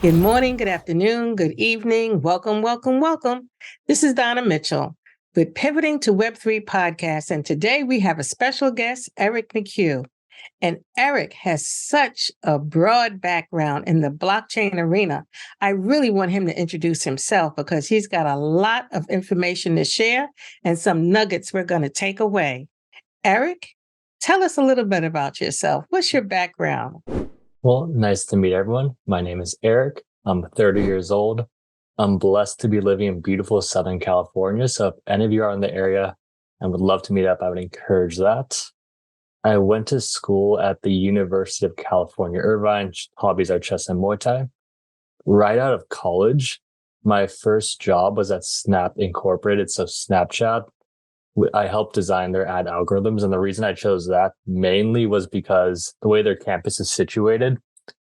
Good morning, good afternoon, good evening. Welcome, welcome, welcome. This is Donna Mitchell with Pivoting to Web3 podcast. And today we have a special guest, Eric McHugh. And Eric has such a broad background in the blockchain arena. I really want him to introduce himself because he's got a lot of information to share and some nuggets we're going to take away. Eric, tell us a little bit about yourself. What's your background? Well, nice to meet everyone. My name is Eric. I'm 30 years old. I'm blessed to be living in beautiful Southern California. So if any of you are in the area and would love to meet up, I would encourage that. I went to school at the University of California, Irvine. Hobbies are chess and Muay Thai. Right out of college, my first job was at Snap Incorporated, so Snapchat. I helped design their ad algorithms. And the reason I chose that mainly was because the way their campus is situated,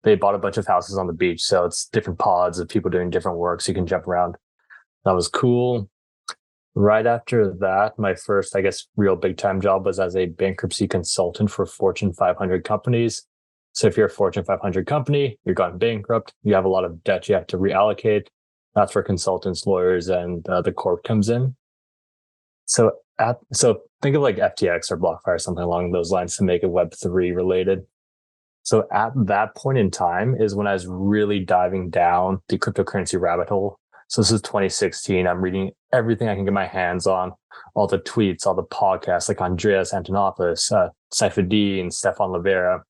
they bought a bunch of houses on the beach. So it's different pods of people doing different work. So you can jump around. That was cool. Right after that, my first, real big time job was as a bankruptcy consultant for Fortune 500 companies. So if you're a Fortune 500 company, you're gone bankrupt, you have a lot of debt you have to reallocate. That's where consultants, lawyers, and the court comes in. So think of like FTX or BlockFi or something along those lines to make it Web3 related. So at that point in time is when I was really diving down the cryptocurrency rabbit hole. So this is 2016. I'm reading everything I can get my hands on, all the tweets, all the podcasts like Andreas Antonopoulos, Saifedean, Stefan Livera.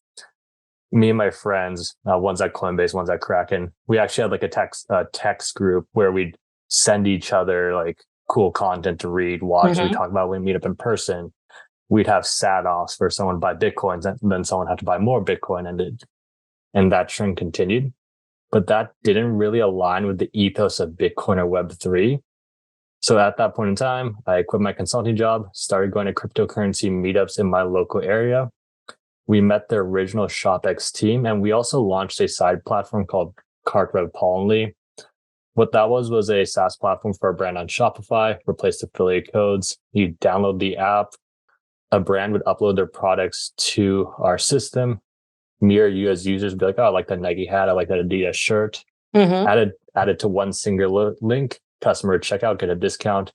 Me and my friends, one's at Coinbase, one's at Kraken. We actually had like a text group where we'd send each other like cool content to read, watch. We talk about when we meet up in person. We'd have sad-offs where someone would buy Bitcoins and then someone had to buy more Bitcoin, and that trend continued. But that didn't really align with the ethos of Bitcoin or Web3. So at that point in time, I quit my consulting job, started going to cryptocurrency meetups in my local area. We met the original SHOPX team, and we also launched a side platform called CartRev Paul and Lee. What that was a SaaS platform for a brand on Shopify, replaced affiliate codes. You download the app, a brand would upload their products to our system. Me or you as users would be like, oh, I like that Nike hat, I like that Adidas shirt. Add it to one single link, customer would check out, get a discount.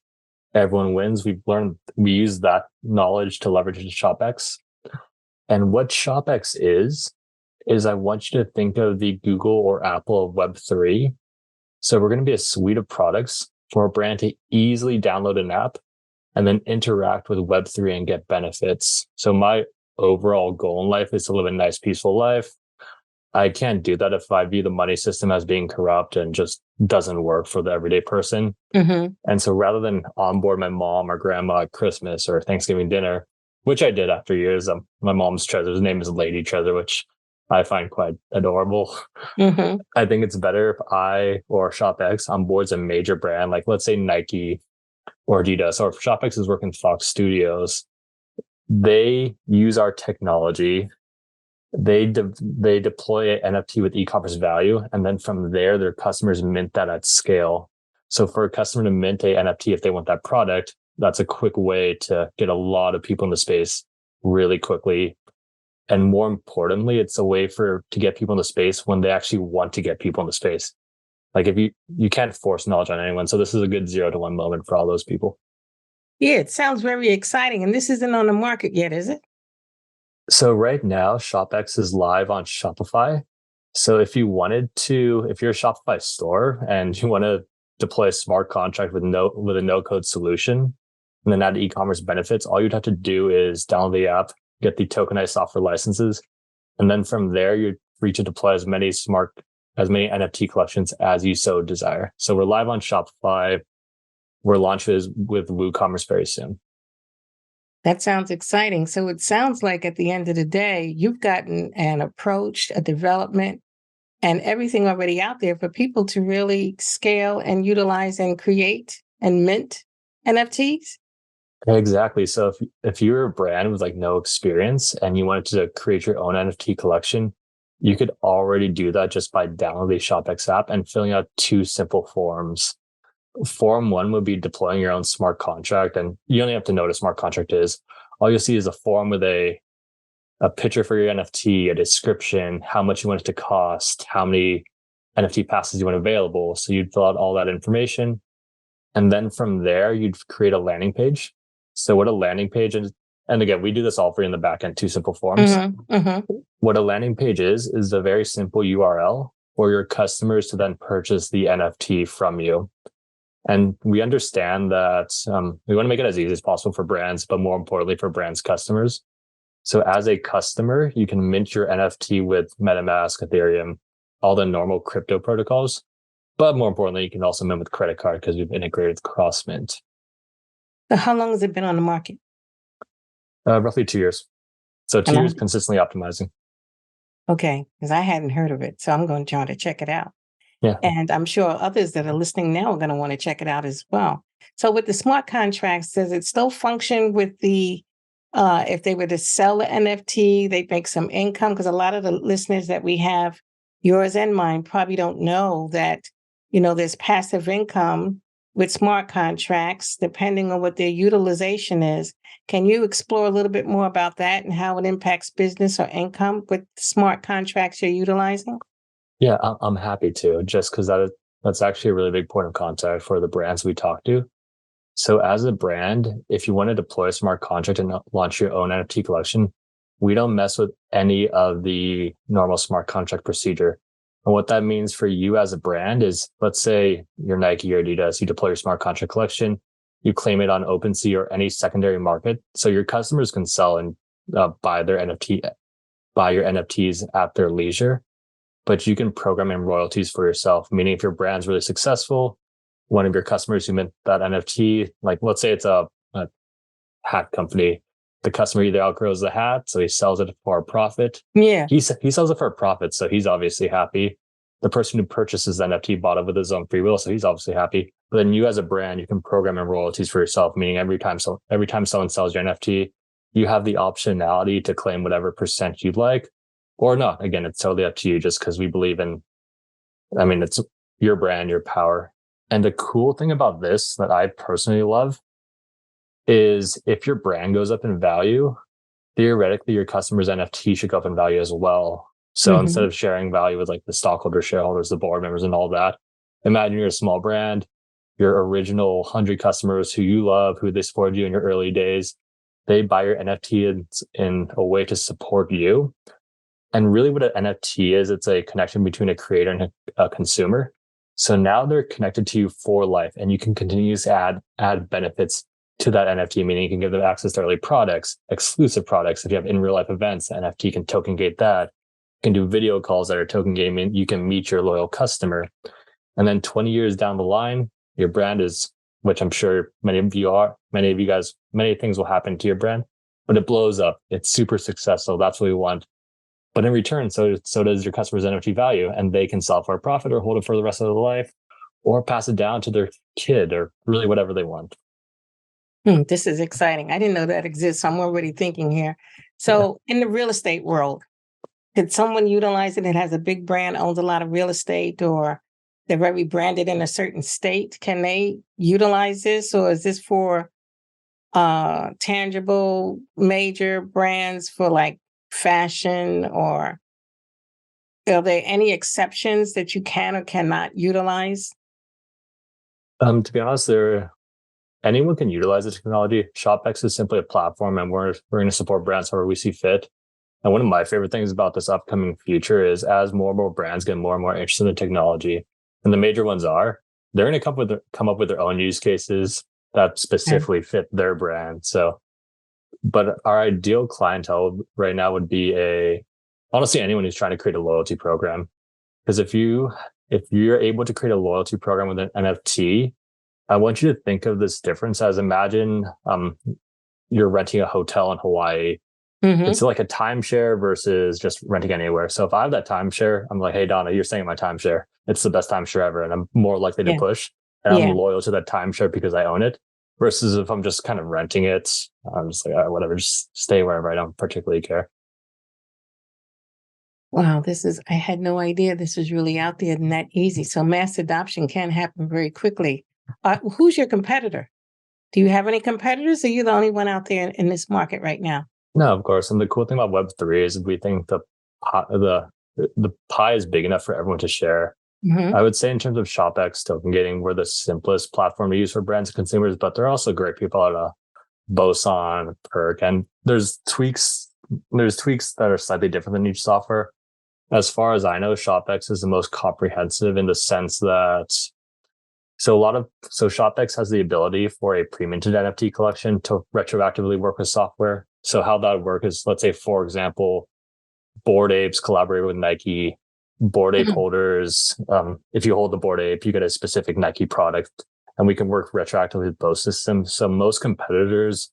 Everyone wins. We use that knowledge to leverage into ShopX. And what ShopX is I want you to think of the Google or Apple of Web3. So we're going to be a suite of products for a brand to easily download an app and then interact with Web3 and get benefits. So my overall goal in life is to live a nice, peaceful life. I can't do that if I view the money system as being corrupt and just doesn't work for the everyday person. And so rather than onboard my mom or grandma at Christmas or Thanksgiving dinner, which I did after years, my mom's treasure, name is Lady Treasure, which I find quite adorable. I think it's better if I or ShopX onboards a major brand, like let's say Nike or Adidas, or if ShopX is working with Fox Studios, they use our technology. They deploy an NFT with e-commerce value, and then from there, their customers mint that at scale. So for a customer to mint a NFT if they want that product, that's a quick way to get a lot of people in the space really quickly. And more importantly, it's a way to get people in the space when they actually want to get people in the space. Like if you can't force knowledge on anyone. So this is a good 0 to 1 moment for all those people. Yeah, it sounds very exciting. And this isn't on the market yet, is it? So right now, ShopX is live on Shopify. So if you're a Shopify store and you want to deploy a smart contract with a no-code solution and then add e-commerce benefits, all you'd have to do is download the app, get the tokenized software licenses. And then from there, you're free to deploy as many NFT collections as you so desire. So we're live on Shopify. We're launching with WooCommerce very soon. That sounds exciting. So it sounds like at the end of the day, you've gotten an approach, a development, and everything already out there for people to really scale and utilize and create and mint NFTs. Exactly. So if you're a brand with like no experience and you wanted to create your own NFT collection, you could already do that just by downloading the ShopX app and filling out 2 simple forms. Form 1 would be deploying your own smart contract, and you only have to know what a smart contract is. All you'll see is a form with a picture for your NFT, a description, how much you want it to cost, how many NFT passes you when available. So you'd fill out all that information. And then from there, you'd create a landing page. So what a landing page is, and again, we do this all free in the backend, 2 simple forms. What a landing page is a very simple URL for your customers to then purchase the NFT from you. And we understand that we want to make it as easy as possible for brands, but more importantly for brands' customers. So as a customer, you can mint your NFT with MetaMask, Ethereum, all the normal crypto protocols. But more importantly, you can also mint with credit card because we've integrated cross mint. So how long has it been on the market? Roughly 2 years. So 2 years consistently optimizing. Okay, because I hadn't heard of it. So I'm going to try to check it out. Yeah. And I'm sure others that are listening now are going to want to check it out as well. So with the smart contracts, does it still function with the, if they were to sell the NFT, they'd make some income? Because a lot of the listeners that we have, yours and mine, probably don't know that, there's passive income with smart contracts, depending on what their utilization is. Can you explore a little bit more about that and how it impacts business or income with smart contracts you're utilizing? Yeah, I'm happy to, just because that's actually a really big point of contact for the brands we talk to. So as a brand, if you want to deploy a smart contract and launch your own NFT collection, we don't mess with any of the normal smart contract procedure. And what that means for you as a brand is, let's say you're Nike or Adidas, you deploy your smart contract collection, you claim it on OpenSea or any secondary market. So your customers can sell and buy your NFTs at their leisure. But you can program in royalties for yourself, meaning if your brand's really successful, one of your customers who mint that NFT, like let's say it's a hat company, the customer either outgrows the hat, so he sells it for a profit. Yeah. He sells it for a profit, so he's obviously happy. The person who purchases the NFT bought it with his own free will, so he's obviously happy. But then you as a brand, you can program in royalties for yourself, meaning every time someone sells your NFT, you have the optionality to claim whatever percent you'd like. Or not. Again, it's totally up to you, just because we believe it's your brand, your power. And the cool thing about this that I personally love is if your brand goes up in value, theoretically, your customer's NFT should go up in value as well. So instead of sharing value with like the stockholders, shareholders, the board members, and all that, imagine you're a small brand, your original 100 customers who you love, who they supported you in your early days, they buy your NFT in a way to support you. And really what an NFT is, it's a connection between a creator and a consumer. So now they're connected to you for life, and you can continue to add benefits to that NFT, meaning you can give them access to early products, exclusive products. If you have in real life events, the NFT can token gate that. You can do video calls that are token gaming. You can meet your loyal customer. And then 20 years down the line, your brand is, which I'm sure many things will happen to your brand, but it blows up. It's super successful. That's what we want. But in return, so does your customer's NFT value, and they can sell for a profit or hold it for the rest of their life or pass it down to their kid or really whatever they want. This is exciting. I didn't know that exists. So I'm already thinking here. So in the real estate world, could someone utilize it that has a big brand, owns a lot of real estate, or they're very branded in a certain state? Can they utilize this, or is this for tangible major brands for like fashion, or are there any exceptions that you can or cannot utilize? To be honest, anyone can utilize the technology. SHOPX is simply a platform, and we're going to support brands however we see fit. And one of my favorite things about this upcoming future is as more and more brands get more and more interested in technology, and the major ones they're going to come up with their own use cases that specifically fit their brand. So, but our ideal clientele right now would be honestly anyone who's trying to create a loyalty program. Because if you're able to create a loyalty program with an NFT, I want you to think of this difference as, imagine you're renting a hotel in Hawaii. It's like a timeshare versus just renting anywhere. So if I have that timeshare, I'm like, hey, Donna, you're staying in my timeshare. It's the best timeshare ever. And I'm more likely to push. And I'm loyal to that timeshare because I own it. Versus if I'm just kind of renting it, I'm just like, all right, whatever, just stay wherever. I don't particularly care. Wow, I had no idea this was really out there and that easy. So mass adoption can happen very quickly. Who's your competitor? Do you have any competitors, or are you the only one out there in this market right now? No, of course. And the cool thing about Web3 is we think the pie is big enough for everyone to share. I would say in terms of ShopX token gating, we're the simplest platform to use for brands and consumers, but there are also great people at Boson, Perk, and there's tweaks that are slightly different than each software. As far as I know, ShopX is the most comprehensive in the sense that ShopX has the ability for a pre-minted NFT collection to retroactively work with software. So how that would work is, let's say, for example, Bored Apes collaborate with Nike. Bored Ape holders, if you hold the Bored Ape, you get a specific Nike product, and we can work retroactively with both systems. So most competitors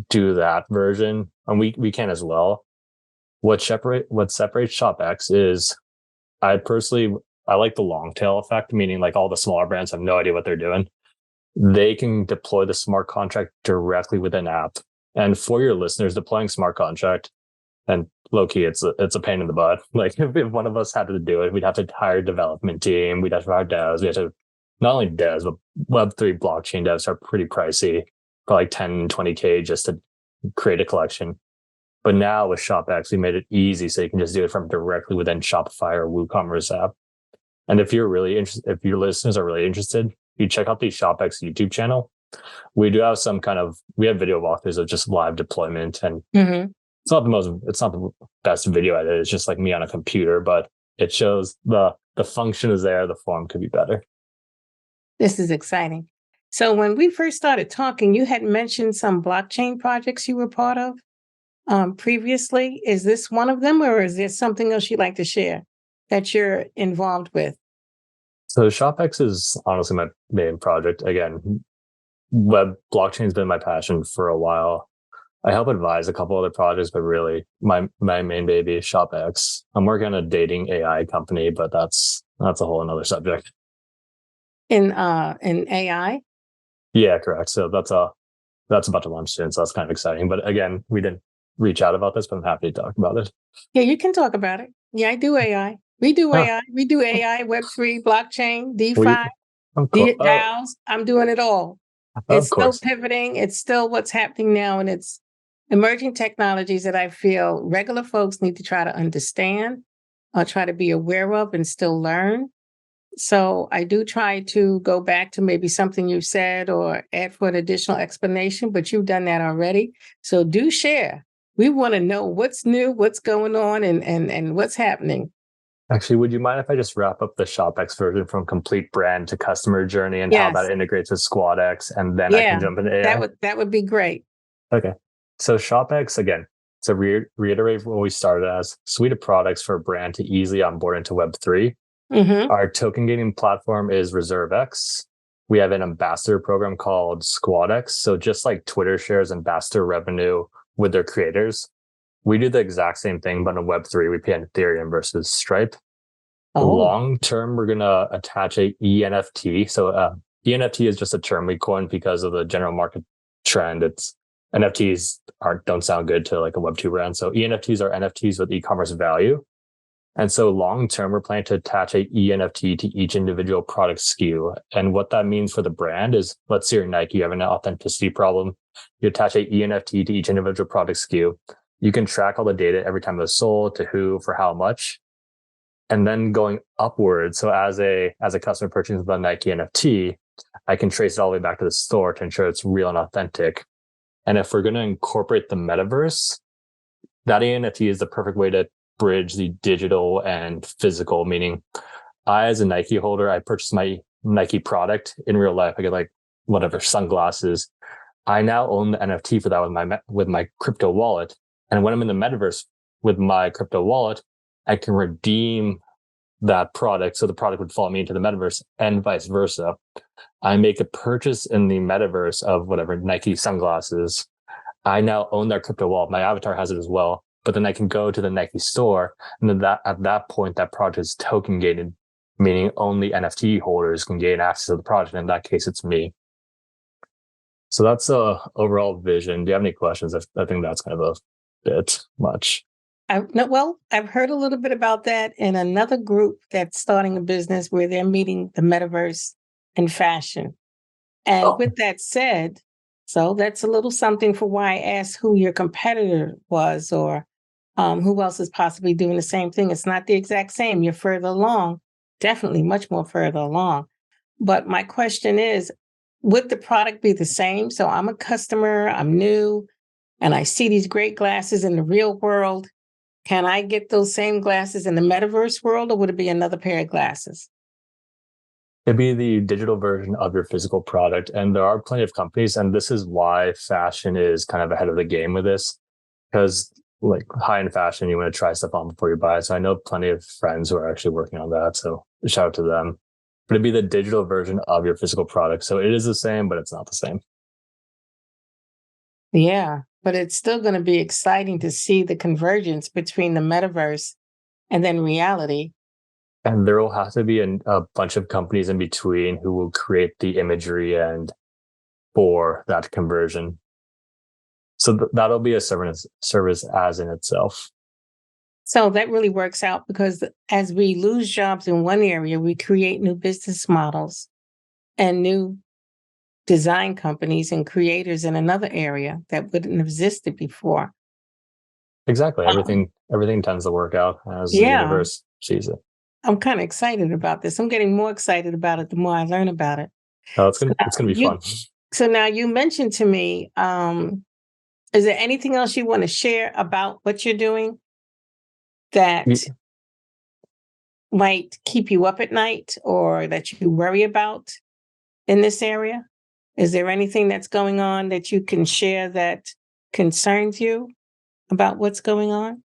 do that version, and we can as well. What separates ShopX is, I like the long tail effect, meaning like all the smaller brands have no idea what they're doing. They can deploy the smart contract directly within app. And for your listeners, deploying smart contract, and low key, it's a pain in the butt. Like if one of us had to do it, we'd have to hire a development team. We'd have to hire devs. We have to, not only devs, but Web3 blockchain devs are pretty pricey, probably 10, 20K just to create a collection. But now with ShopX, we made it easy, so you can just do it from directly within Shopify or WooCommerce app. And if you're really interested, if your listeners are really interested, you check out the ShopX YouTube channel. We do have we have video walkthroughs of just live deployment, and it's not the best video edit. It's just like me on a computer, but it shows the function is there. The form could be better. This is exciting. So when we first started talking, you had mentioned some blockchain projects you were part of previously. Is this one of them, or is there something else you'd like to share that you're involved with? So ShopX is honestly my main project. Again, web blockchain has been my passion for a while. I help advise a couple other projects, but really my main baby is ShopX. I'm working on a dating AI company, but that's a whole another subject. In AI? Yeah, correct. So that's about to launch soon. So that's kind of exciting. But again, we didn't reach out about this, but I'm happy to talk about it. Yeah, you can talk about it. Yeah, I do AI. We do AI. We do AI, Web3, blockchain, DeFi, DAOs. I'm doing it all. It's still pivoting. It's still what's happening now. And it's emerging technologies that I feel regular folks need to try to understand or try to be aware of and still learn. So I do try to go back to maybe something you said or add for an additional explanation, but you've done that already. So do share. We want to know what's new, what's going on, and what's happening. Actually, would you mind if I just wrap up the ShopX version from complete brand to customer journey and how that integrates with SquadX, and then I can jump into AI? That would be great. Okay. So ShopX, again, to reiterate what we started as, suite of products for a brand to easily onboard into Web3. Our token gating platform is ReserveX. We have an ambassador program called SquadX. So just like Twitter shares ambassador revenue with their creators, we do the exact same thing, but in Web3, we pay in Ethereum versus Stripe. Long term, we're going to attach a ENFT. So ENFT is just a term we coined because of the general market trend. It's NFTs don't sound good to like a Web2 brand. So ENFTs are NFTs with e-commerce value. And so long term, we're planning to attach a ENFT to each individual product SKU. And what that means for the brand is, let's say you're Nike, you have an authenticity problem. You attach a ENFT to each individual product SKU. You can track all the data every time it was sold, to who, for how much. And then going upwards, so as a customer purchasing the Nike NFT, I can trace it all the way back to the store to ensure it's real and authentic. And if we're going to incorporate the metaverse, that ENFT is the perfect way to bridge the digital and physical, meaning I, as a Nike holder, I purchased my Nike product in real life. I get like whatever sunglasses. I now own the NFT for that with my crypto wallet. And when I'm in the metaverse with my crypto wallet, I can redeem that product. So the product would follow me into the metaverse and vice versa. I make a purchase in the metaverse of whatever Nike sunglasses. I now own that crypto wallet. My avatar has it as well. But then I can go to the Nike store, and then at that point, that product is token gated, meaning only NFT holders can gain access to the product. In that case, it's me. So that's the overall vision. Do you have any questions? I think that's kind of a bit much. I've heard a little bit about that in another group that's starting a business where they're meeting the metaverse in fashion. And with that said, so that's a little something for why I asked who your competitor was, or who else is possibly doing the same thing. It's not the exact same. You're further along. definitely much more further along. But my question is, would the product be the same? So I'm a customer, I'm new, and I see these great glasses in the real world. Can I get those same glasses in the metaverse world, or would it be another pair of glasses? It'd be the digital version of your physical product. And there are plenty of companies, and this is why fashion is kind of ahead of the game with this. Because like high-end fashion, you want to try stuff on before you buy it. So I know plenty of friends who are actually working on that. So shout out to them. But it'd be the digital version of your physical product. So it is the same, but it's not the same. Yeah, but it's still going to be exciting to see the convergence between the metaverse and then reality. And there will have to be a bunch of companies in between who will create the imagery and for that conversion. So that'll be a service as in itself. So that really works out because as we lose jobs in one area, we create new business models and new design companies and creators in another area that wouldn't have existed before. Exactly. Everything tends to work out as the Yeah, universe sees it. I'm kind of excited about this. I'm getting more excited about it the more I learn about it. Oh, So it's gonna be you, fun. so now you mentioned to me, is there anything else you want to share about what you're doing that might keep you up at night or that you worry about in this area? Is there anything that's going on that you can share that concerns you about what's going on?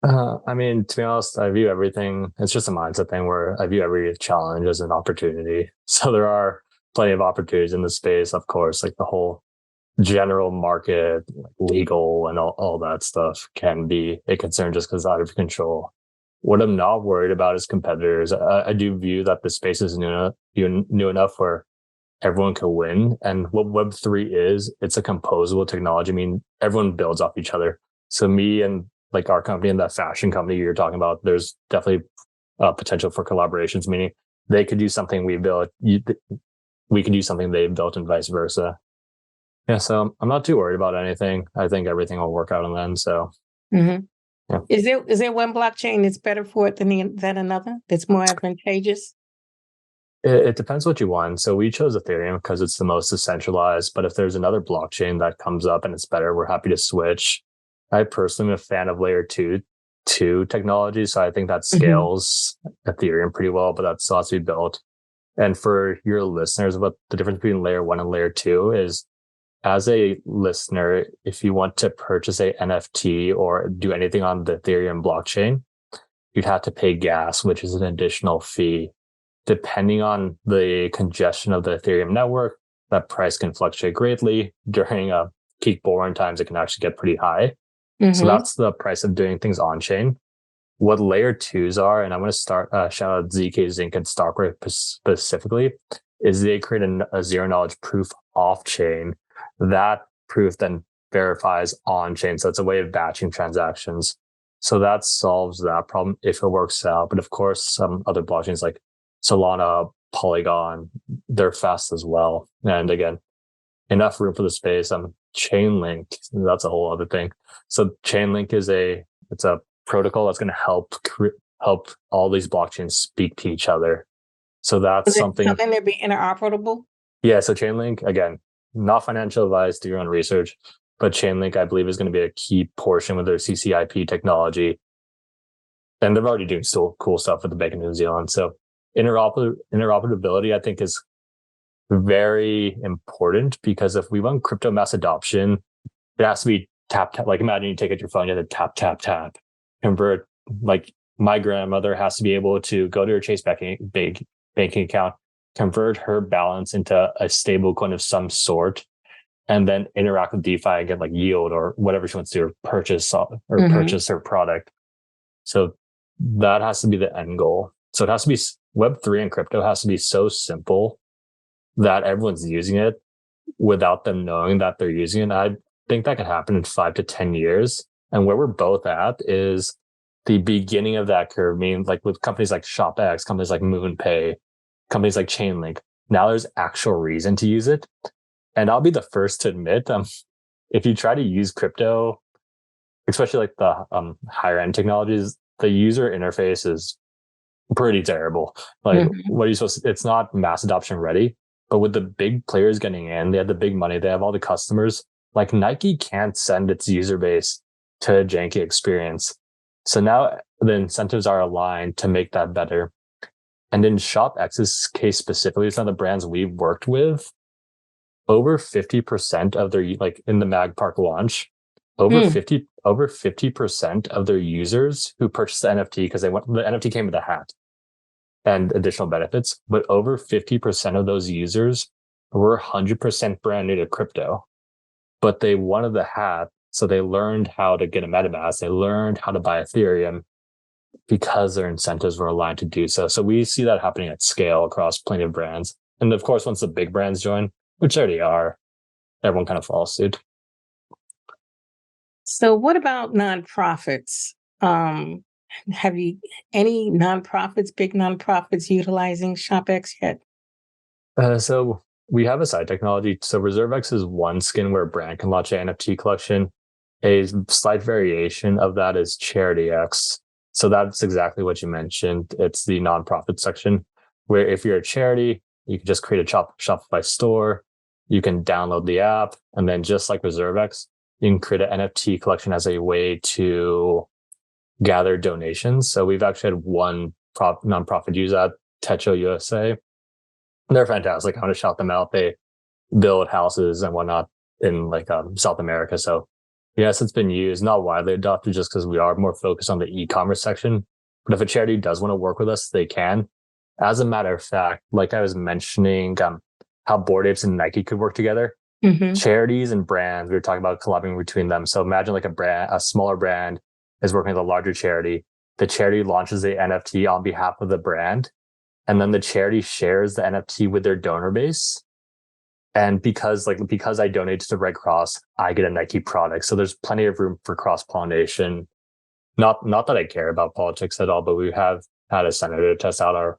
I mean, to be honest, I view everything, it's just a mindset thing where I view every challenge as an opportunity. So there are plenty of opportunities in the space, of course, like the whole general market, like legal and all that stuff can be a concern just because it's out of control. What I'm not worried about is competitors. I do view that the space is new enough where everyone can win. And what Web3 is, it's a composable technology. I mean, everyone builds off each other. So me and like our company and that fashion company you're talking about, there's definitely potential for collaborations, meaning they could do something we built, we could do something they built and vice versa. Yeah, so I'm not too worried about anything. I think everything will work out in the end. So, Mm-hmm. yeah. Is there one blockchain that's better for it than another? That's more advantageous? It depends what you want. So we chose Ethereum because it's the most decentralized. But if there's another blockchain that comes up and it's better, we're happy to switch. I personally am a fan of layer two technology. So I think that Mm-hmm. scales Ethereum pretty well, but that still has to be built. And for your listeners, what the difference between layer one and layer two is, as a listener, if you want to purchase a NFT or do anything on the Ethereum blockchain, you'd have to pay gas, which is an additional fee. Depending on the congestion of the Ethereum network, that price can fluctuate greatly. During peak bull times, it can actually get pretty high. So Mm-hmm. that's the price of doing things on chain. What layer twos are, and I'm going to start shout out ZK Zinc and Starkware specifically, is they create a zero knowledge proof off chain. That proof then verifies on chain. So it's a way of batching transactions. So that solves that problem if it works out. But of course, some other blockchains like Solana, Polygon, they're fast as well. And again, enough room for the space. Chainlink, that's a whole other thing. So Chainlink is it's a protocol that's going to help all these blockchains speak to each other. So that's Is it something. something that be interoperable? Yeah. So Chainlink, again, not financial advice, do your own research, but Chainlink, I believe, is going to be a key portion with their CCIP technology. And they're already doing still cool stuff with the Bank of New Zealand. So interoperability, I think, is very important because if we want crypto mass adoption, it has to be tap, tap. Like imagine you take out your phone, you have to tap, tap, tap, convert. Like my grandmother has to be able to go to her Chase banking account, convert her balance into a stable coin of some sort, and then interact with DeFi and get like yield or whatever she wants to do, or purchase her product. So that has to be the end goal. So it has to be Web3 and crypto has to be so simple that everyone's using it without them knowing that they're using it. I think that can happen in 5 to 10 years. And where we're both at is the beginning of that curve, meaning like with companies like ShopX, companies like MoonPay, companies like Chainlink. Now there's actual reason to use it. And I'll be the first to admit, if you try to use crypto, especially like the higher end technologies, the user interface is pretty terrible. Like, what are you supposed to, it's not mass adoption ready, but with the big players getting in, they have the big money, they have all the customers. Like Nike can't send its user base to a janky experience. So now the incentives are aligned to make that better. And in ShopX's case specifically, some of the brands we've worked with, over 50% of their, like in the Mag Park launch, over 50% of their users who purchased the NFT, because the NFT came with a hat and additional benefits, but over 50% of those users were 100% brand new to crypto, but they wanted the hat. So they learned how to get a MetaMask. They learned how to buy Ethereum because their incentives were aligned to do so. So we see that happening at scale across plenty of brands. And of course, once the big brands join, which already are, everyone kind of follows suit. So what about nonprofits? Have you any nonprofits, big nonprofits utilizing ShopX yet? So we have a side technology. So ReserveX is one skin where a brand can launch an NFT collection. A slight variation of that is CharityX. So that's exactly what you mentioned. It's the nonprofit section where if you're a charity, you can just create a Shopify store. You can download the app, and then just like ReserveX, you can create an NFT collection as a way to gather donations. So we've actually had one nonprofit use that, Techo USA. They're fantastic. I want to shout them out. They build houses and whatnot in like South America. So yes, it's been used, not widely adopted just because we are more focused on the e-commerce section. But if a charity does want to work with us, they can. As a matter of fact, like I was mentioning, how Bored Apes and Nike could work together. Charities and brands, we were talking about collaborating between them. So imagine like a smaller brand is working with a larger charity. The charity launches the NFT on behalf of the brand, and then the charity shares the NFT with their donor base. And because I donate to the Red Cross, I get a Nike product. So there's plenty of room for cross-pollination. Not that I care about politics at all, but we have had a senator test out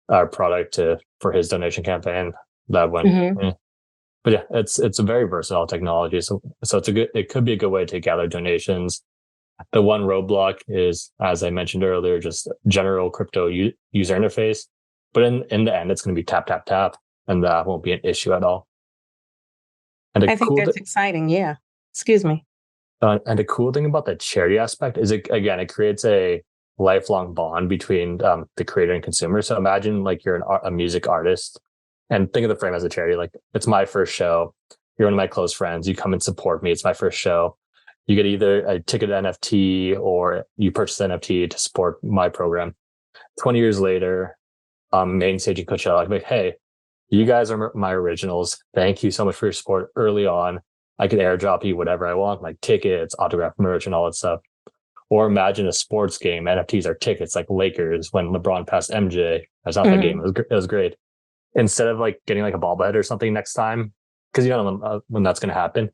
our product for his donation campaign that went. Yeah. But yeah, it's a very versatile technology. So it could be a good way to gather donations. The one roadblock is, as I mentioned earlier, just general crypto user interface. But in the end, it's going to be tap, tap, tap, and that won't be an issue at all. And I think that's exciting. Yeah. Excuse me. And the cool thing about the charity aspect is it creates a lifelong bond between the creator and consumer. So imagine like you're a music artist, and think of the frame as a charity. Like, it's my first show. You're one of my close friends. You come and support me. It's my first show. You get either a ticket NFT or you purchase an NFT to support my program. 20 years later, main stage in Coachella, like, hey, you guys are my originals. Thank you so much for your support early on. I can airdrop you whatever I want, like tickets, autographed merch, and all that stuff. Or imagine a sports game. NFTs are tickets, like Lakers when LeBron passed MJ. I was at that game. It was great. Instead of like getting like a bobblehead or something next time, because you don't know when that's going to happen,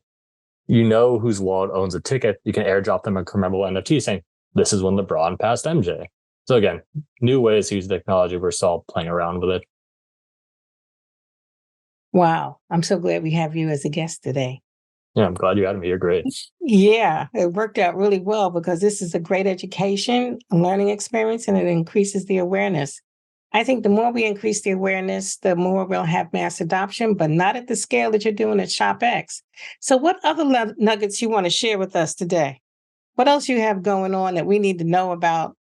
you know whose wallet owns a ticket. You can airdrop them a commemorable NFT saying, this is when LeBron passed MJ. So again, new ways to use the technology. We're still playing around with it. Wow. I'm so glad we have you as a guest today. Yeah, I'm glad you had me. You're great. Yeah, it worked out really well because this is a great education, learning experience, and it increases the awareness. I think the more we increase the awareness, the more we'll have mass adoption, but not at the scale that you're doing at ShopX. So what other nuggets you want to share with us today? What else you have going on that we need to know about?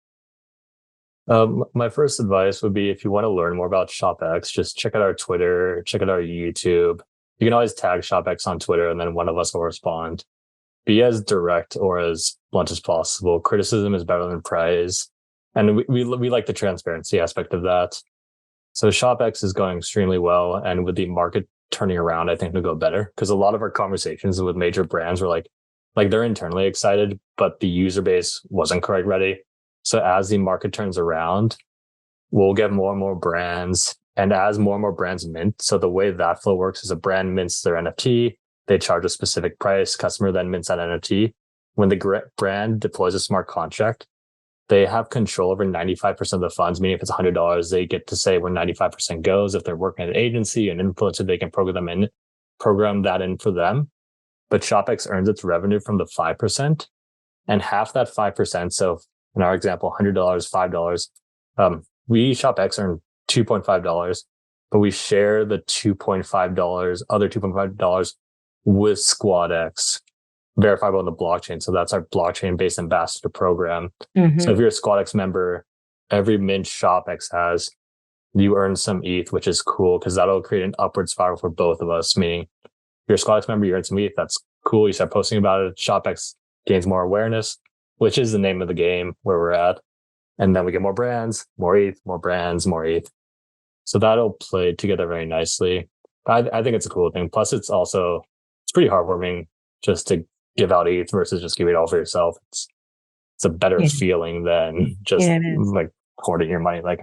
My first advice would be, if you want to learn more about ShopX, just check out our Twitter, check out our YouTube. You can always tag ShopX on Twitter, and then one of us will respond. Be as direct or as blunt as possible. Criticism is better than praise. And we like the transparency aspect of that. So ShopX is going extremely well. And with the market turning around, I think it'll go better, because a lot of our conversations with major brands were like they're internally excited, but the user base wasn't quite ready. So as the market turns around, we'll get more and more brands. And as more and more brands mint, so the way that flow works is a brand mints their NFT, they charge a specific price, customer then mints that NFT. When the brand deploys a smart contract, they have control over 95% of the funds, meaning if it's $100, they get to say where 95% goes. If they're working at an agency, an influencer, they can program that in for them. But ShopX earns its revenue from the 5%, and half that 5%. So in our example, $100, $5, We ShopX earn $2.5, but we share the other $2.5 with SquadX, verifiable on the blockchain. So that's our blockchain-based ambassador program. So if you're a SquadX member, every mint ShopX has, you earn some ETH, which is cool because that'll create an upward spiral for both of us. Meaning, if you're a SquadX member, you earn some ETH. That's cool. You start posting about it. ShopX gains more awareness, which is the name of the game where we're at. And then we get more brands, more ETH, more brands, more ETH. So that'll play together very nicely. I think it's a cool thing. Plus, it's pretty heartwarming just to give out ETH versus just giving it all for yourself. It's a better feeling than just like hoarding your money like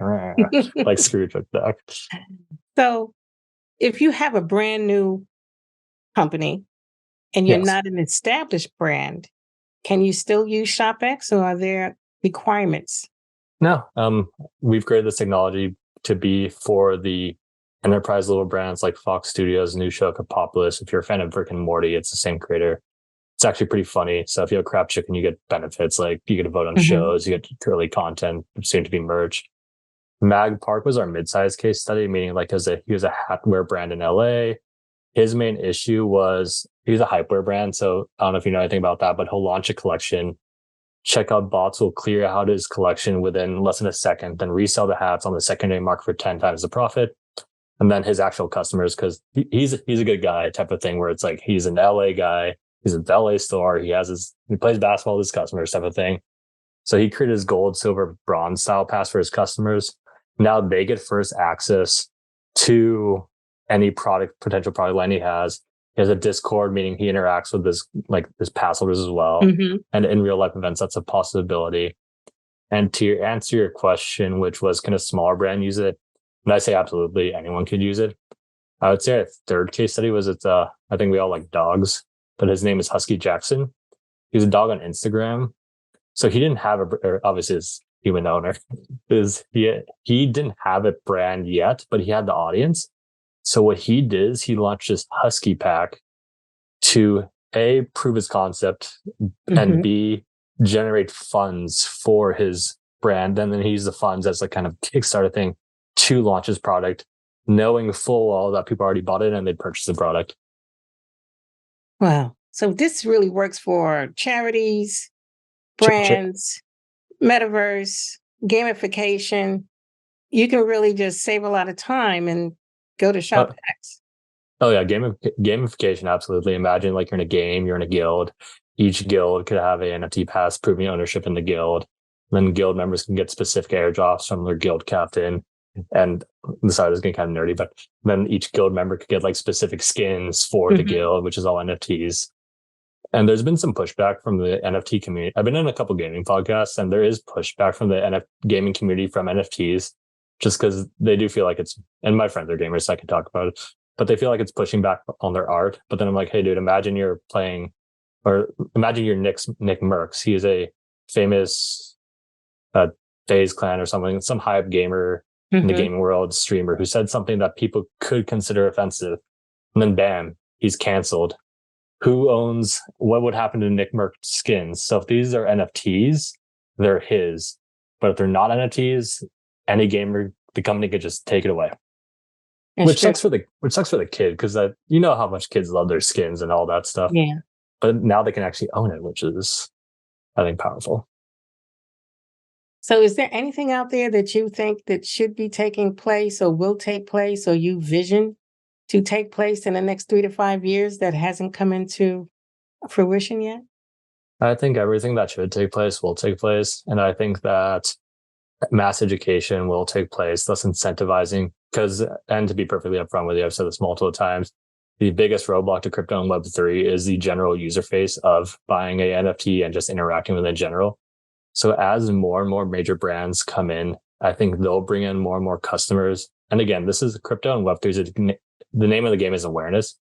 Scrooge McDuck. So if you have a brand new company and you're not an established brand, can you still use ShopX, or are there requirements? No, we've created this technology to be for the enterprise level brands like Fox Studios, New Show, Kapopolis. If you're a fan of Rick and Morty, it's the same creator. It's actually pretty funny. So if you have Crap Chicken, you get benefits like you get to vote on shows, you get early content, soon to be merch. Mag Park was our mid-sized case study, meaning like he was a hatwear brand in LA. His main issue was he's a hypewear brand. So I don't know if you know anything about that, but he'll launch a collection. Checkout bots will clear out his collection within less than a second, then resell the hats on the secondary market for 10 times the profit. And then his actual customers, because he's a good guy type of thing, where it's like he's an LA guy, he's at the LA store, he plays basketball with his customers type of thing. So he created his gold, silver, bronze style pass for his customers. Now they get first access to any potential product line he has. He has a Discord, meaning he interacts with his pass holders as well. And in real life events, that's a possibility. And to answer your question, which was, can a smaller brand use it? And I say absolutely, anyone could use it. I would say a third case study was I think we all like dogs, but his name is Husky Jackson. He's a dog on Instagram. So he didn't have obviously his human owner he didn't have a brand yet, but he had the audience. So what he did is he launched this Husky pack to A, prove his concept, and B, generate funds for his brand. And then he used the funds as a kind of Kickstarter thing to launch his product, knowing full well that people already bought it and they'd purchase the product. Wow. So this really works for charities, brands, metaverse, gamification. You can really just save a lot of time and go to ShopX. Oh yeah, gamification, absolutely. Imagine like you're in a game, you're in a guild. Each guild could have an NFT pass proving ownership in the guild. Then guild members can get specific airdrops from their guild captain. And this side is getting kind of nerdy, but then each guild member could get like specific skins for the guild, which is all NFTs. And there's been some pushback from the NFT community. I've been in a couple gaming podcasts, and there is pushback from the gaming community from NFTs, just because they do feel like and my friends are gamers, so I can talk about it, but they feel like it's pushing back on their art. But then I'm like, hey, dude, imagine you're Nick Merckx. He is a famous FaZe Clan or something, some hype gamer in the gaming world, streamer, who said something that people could consider offensive. And then bam, he's canceled. What would happen to Nick Merckx skins? So if these are NFTs, they're his. But if they're not NFTs, any gamer, the company could just take it away. Which sucks for the kid, because you know how much kids love their skins and all that stuff. Yeah. But now they can actually own it, which is, I think, powerful. So is there anything out there that you think that should be taking place or will take place, or you vision to take place in the next 3 to 5 years that hasn't come into fruition yet? I think everything that should take place will take place. And I think that mass education will take place, thus incentivizing. And to be perfectly upfront with you, I've said this multiple times, the biggest roadblock to crypto and Web3 is the general user face of buying a NFT and just interacting with it in general. So as more and more major brands come in, I think they'll bring in more and more customers. And again, this is crypto and Web3. The name of the game is awareness,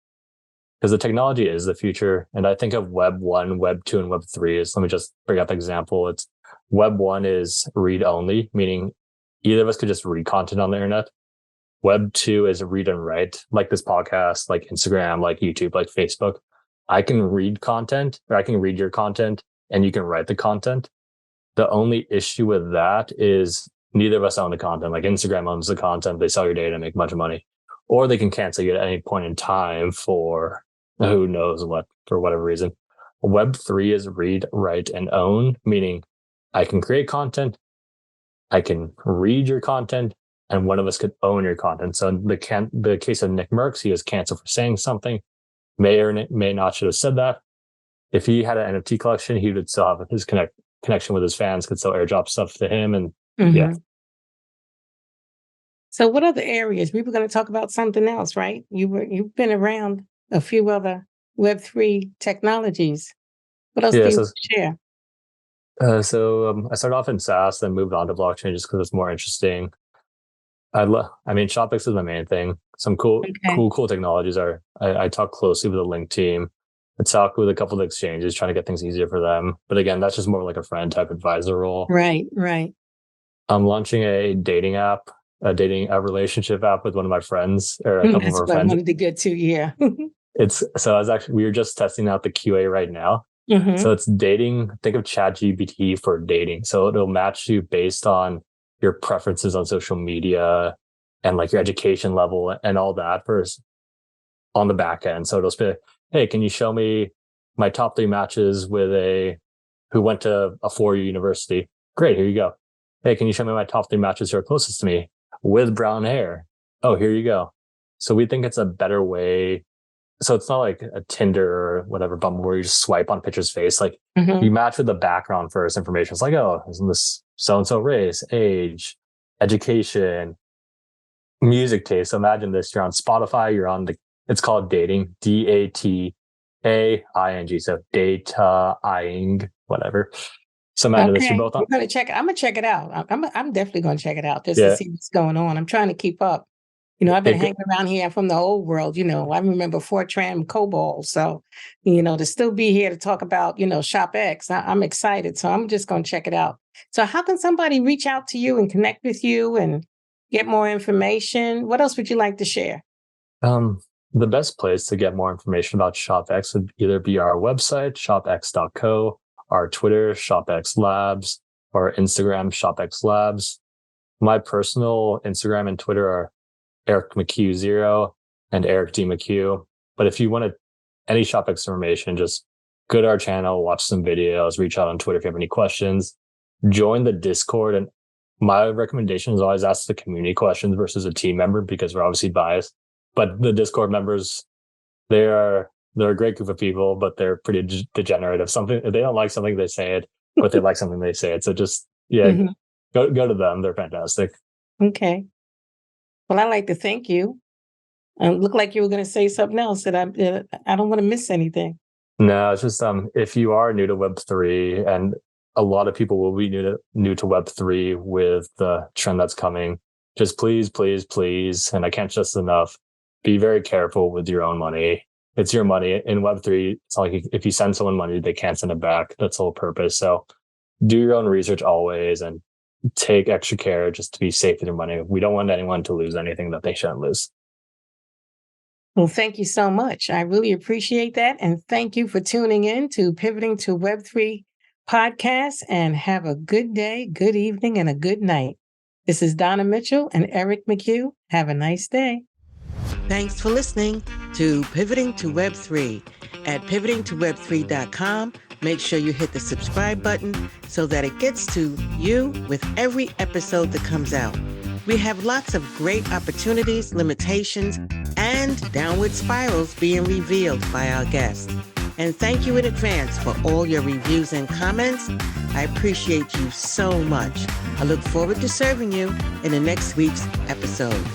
because the technology is the future. And I think of Web 1, Web 2, and Web 3 let me just bring up an example. It's Web 1 is read only, meaning either of us could just read content on the internet. Web 2 is read and write, like this podcast, like Instagram, like YouTube, like Facebook. I can read content, or I can read your content, and you can write the content. The only issue with that is neither of us own the content. Like Instagram owns the content, they sell your data and make a bunch of money, or they can cancel you at any point in time for who knows what, for whatever reason. Web3 is read, write, and own, meaning I can create content, I can read your content, and one of us could own your content. So in the case of Nick Merckx, he was canceled for saying something, may or may not should have said that. If he had an NFT collection, he would still have his connection with his fans, could still airdrop stuff to him. And yeah. So what other areas? We were going to talk about something else, right? You've been around a few other Web3 technologies. What else do you share? So I started off in SaaS, then moved on to blockchain just because it's more interesting. I mean, SHOPX is the main thing. Some cool technologies are. I talk closely with the Link team. I talk with a couple of exchanges, trying to get things easier for them. But again, that's just more like a friend type advisor role. Right. I'm launching a dating app, a relationship app with one of my friends, or a couple of our friends. I wanted to get to, yeah. We were just testing out the QA right now. So it's dating. Think of ChatGPT for dating. So it'll match you based on your preferences on social media and like your education level and all that first on the back end. So it'll be like, hey, can you show me my top 3 matches with who went to a 4-year university? Great, here you go. Hey, can you show me my top 3 matches who are closest to me with brown hair? Oh, here you go. So we think it's a better way. So it's not like a Tinder or whatever Bumble where you just swipe on a picture's face. Like you match with the background first information. It's like, oh, isn't this so-and-so race, age, education, music taste? So imagine this, you're on Spotify, it's called dating, DATAING. So data-ing, whatever. So imagine this, you're both on. I'm going to check it out. I'm definitely going to check it out just to see what's going on. I'm trying to keep up. I've been hanging around here from the old world. I remember Fortran, COBOL. So, to still be here to talk about, SHOPX, I'm excited. So I'm just going to check it out. So how can somebody reach out to you and connect with you and get more information? What else would you like to share? The best place to get more information about SHOPX would either be our website, shopx.co, our Twitter, SHOPX Labs, or Instagram, SHOPX Labs. My personal Instagram and Twitter are Eric McHugh 0 and Eric D. McHugh. But if you want any SHOPX information, just go to our channel, watch some videos, reach out on Twitter if you have any questions, join the Discord. And my recommendation is always ask the community questions versus a team member, because we're obviously biased. But the Discord members, they're a great group of people, but they're pretty degenerate. If they don't like something, they say it, but they like something, they say it. So just, go to them. They're fantastic. Okay. Well, I'd like to thank you. Looked like you were going to say something else that I don't want to miss anything. No, it's just if you are new to Web3, and a lot of people will be new to Web3 with the trend that's coming, just please, and I can't stress enough, be very careful with your own money. It's your money. In Web3, it's like if you send someone money, they can't send it back. That's the whole purpose. So do your own research always, and take extra care just to be safe with your money. We don't want anyone to lose anything that they shouldn't lose. Well, thank you so much. I really appreciate that. And thank you for tuning in to Pivoting to Web3 podcast, and have a good day, good evening, and a good night. This is Donna Mitchell and Eric McHugh. Have a nice day. Thanks for listening to Pivoting to Web3 at pivotingtoweb3.com. Make sure you hit the subscribe button so that it gets to you with every episode that comes out. We have lots of great opportunities, limitations, and downward spirals being revealed by our guests. And thank you in advance for all your reviews and comments. I appreciate you so much. I look forward to serving you in the next week's episode.